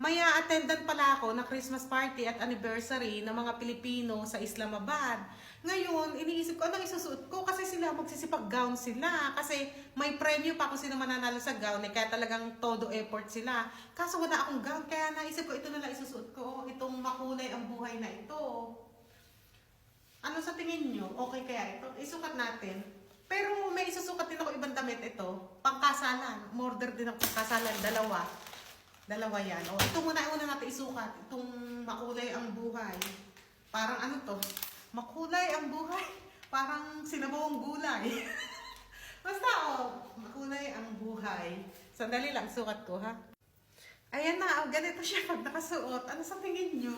May attendant pala ako na Christmas party at anniversary ng mga Pilipino sa Islamabad. Ngayon, iniisip ko anong isusuot ko kasi sila magsisipag-gown sila. Kasi may premyo pa kung sino mananalo sa gown. Kaya talagang todo effort sila. Kaso wala akong gown. Kaya naisip ko ito na lang isusuot ko. Itong makulay ang buhay na ito. Ano sa tingin nyo? Okay kaya ito? Isukat natin. Pero may isusukat din ako ibang damit ito. Pangkasalan. Order din ako pangkasalan. Dalawa yan. O, ito muna natin isukat. Itong makulay ang buhay. Parang ano to? Makulay ang buhay. Parang sinabawang gulay. Basta makulay ang buhay. Sandali lang, sukat ko ha. Ayan na, ganito siya pag nakasuot. Ano sa tingin nyo?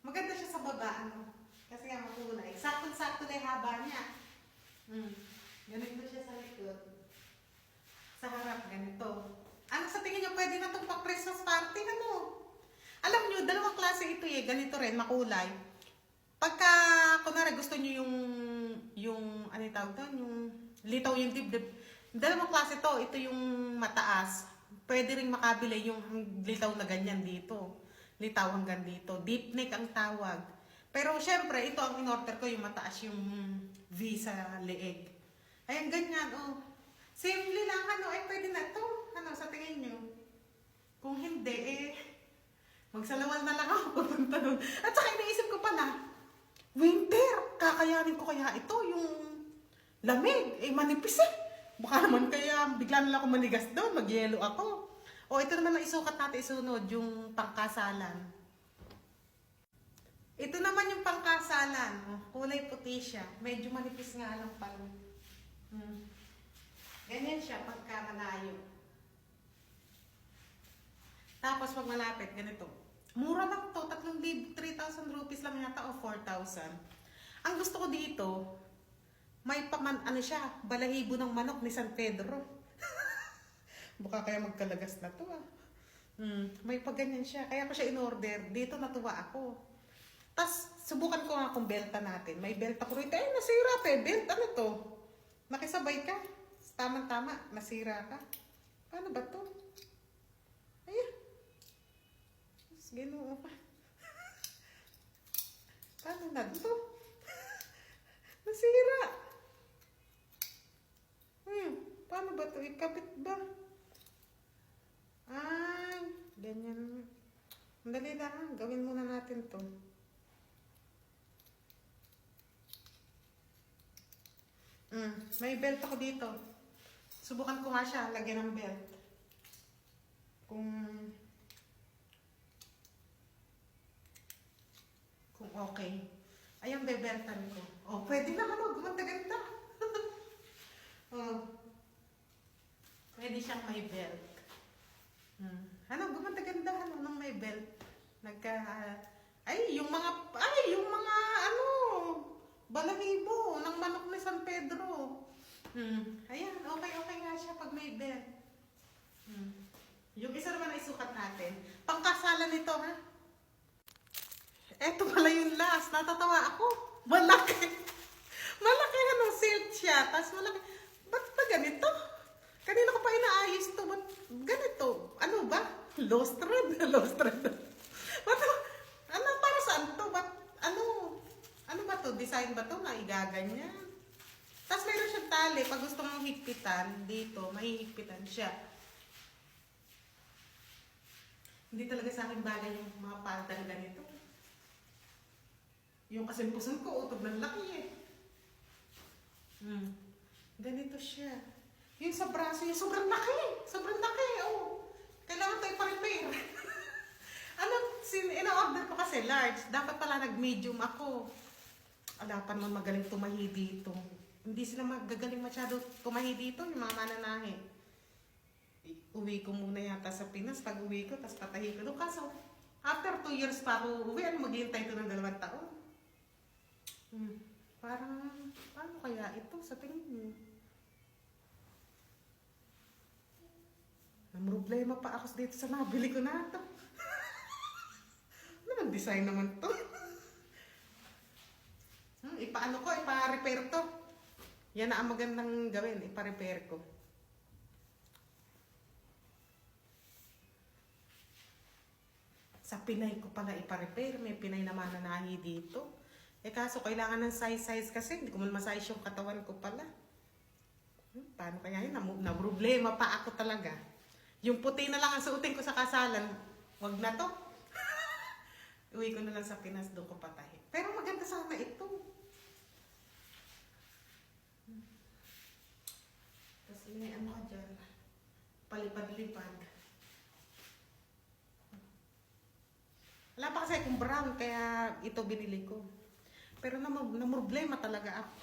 Maganda siya sa baba. Kasi nga makulay. Sakto-sakto na yung haba niya. Ganito siya sa likod. Sa harap, ganito. Ano sa tingin nyo, pwede na itong pang-Christmas party, ano? Alam nyo, dalawang klase ito eh, ganito rin, makulay. Pagka, kunwari gusto nyo ano yung tawag doon, yung litaw yung dibdib. Dalawang klase to, ito yung mataas. Pwede rin makabili yung litaw na ganyan dito. Litaw hanggang dito. Deep neck ang tawag. Pero syempre, ito ang in-order ko, yung mataas yung V sa leeg. Ayan, ganyan, Simple lang, pwede na to. Ano, sa tingin nyo? Kung hindi, magsalawal na lang ako pupunta doon. At saka iniisip ko pala, winter, kakayanin ko kaya ito, yung lamig, manipis eh. Baka naman kaya bigla na lang ako manigas doon, mag-yelo ako. O, ito naman ang isukat natin isunod, yung pangkasalan. Ito naman yung pangkasalan. Kulay puti siya. Medyo manipis nga lang pala. Ganyan siya pagka malayo. Tapos pag malapit, ganito. Mura lang to, 3,000 rupees lang yata o 4,000. Ang gusto ko dito, may siya, balahibo ng manok ni San Pedro. Baka kaya magkalagas na to May paganyan siya, kaya ko siya in-order. Dito natuwa ako. Tapos, subukan ko nga kung belta natin. May belta ko rito. Nasira belt. Ano to? Makisabay ka. Tama-tama, nasira ka. Paano ba to? Ayan. Ginoo pa. Paano na to? Nasira. Paano ba to? Ikabit ba? Ganyan. Dali lang. Gawin muna natin to. May belt ako dito. Subukan ko nga siya, lagyan ng belt. Kung okay. Ayan, bebeltan ko. Pwede na gumanda-ganda. Pwede siyang may belt. Gumanda-ganda, nung may belt. Yung mga balahibo ng manok ni San Pedro. Ayan, okay nga siya pag may belt. Yung isa naman na isukat natin. Pangkasalan nito, ha? Eto pala yung last. Natatawa ako. Malaki. Malaki silk siya. Tapos malaki. Ba't ba ganito? Kanina ko pa inaayos to. Ba't ganito? Ano ba? Lost thread. Lost thread. Para saan to? Ano ba to? Design ba to na igaganyan? Tapos mayroon siyang tali. Pag gusto mong higpitan, dito, mahihigpitan siya. Hindi talaga sa akin bagay yung mga palda na ganito. Yung kasimpusan ko, utog ng laki eh. Ganito siya. Yung sa braso niya, sobrang laki. Sobrang laki, Kailangan ito ipa-repair. Ina-order ko kasi large. Dapat pala nag-medium ako. Ala pa naman magaling tumahi dito. Hindi sila magagaling masyado tumahi dito, yung mga mananahe. Uwi ko muna yata sa Pinas. Pag uwi ko, tapos patahi ko. Kaso, after 2 years pa ako uwi, maghihintay ito ng 2 taon. Paano kaya ito sa tingin niyo? Problema pa ako dito sa nabili ko na ito. Ano design naman to? Ipa-repair to. Yan na ang magandang gawin, ipa-repair ko. Sa Pinay ko pala ipa-repair. May Pinay na mananahi dito. Kaso kailangan ng size kasi hindi ko man masize yung katawan ko pala. Paano kaya yun? Na-problema pa ako talaga. Yung puti na lang ang suotin ko sa kasalan. Wag na to. Uwi ko na lang sa Pinas, doon ko patahi. Pero maganda sana ito. Tapos may ano ka dyan. Palipad-lipad. Wala pa kasi akong brown, kaya ito binili ko. Pero na-problema talaga ako.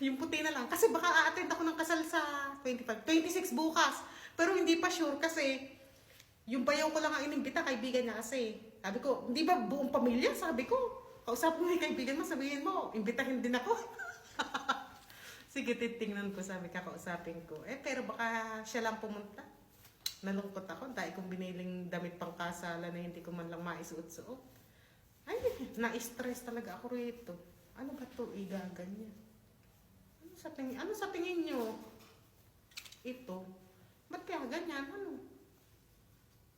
Yung puti na lang. Kasi baka a-attend ako ng kasal sa 26 bukas. Pero hindi pa sure kasi yung bayaw ko lang ang inimbita, kaibigan niya kasi. Sabi ko, hindi ba buong pamilya? Sabi ko, kausap mo yung kaibigan mo, sabihin mo, imbitahin din ako. Sige, titingnan ko, sabi kakausapin ko. Pero baka siya lang pumunta. Nalungkot ako, dahil kong biniling damit pang kasala na hindi ko man lang maisuot-suot. Ay, na-stress talaga ako rito. Ano ba ito? Igaganyan. Ano sa tingin nyo? Ito. Ba't kaya ganyan? Ano?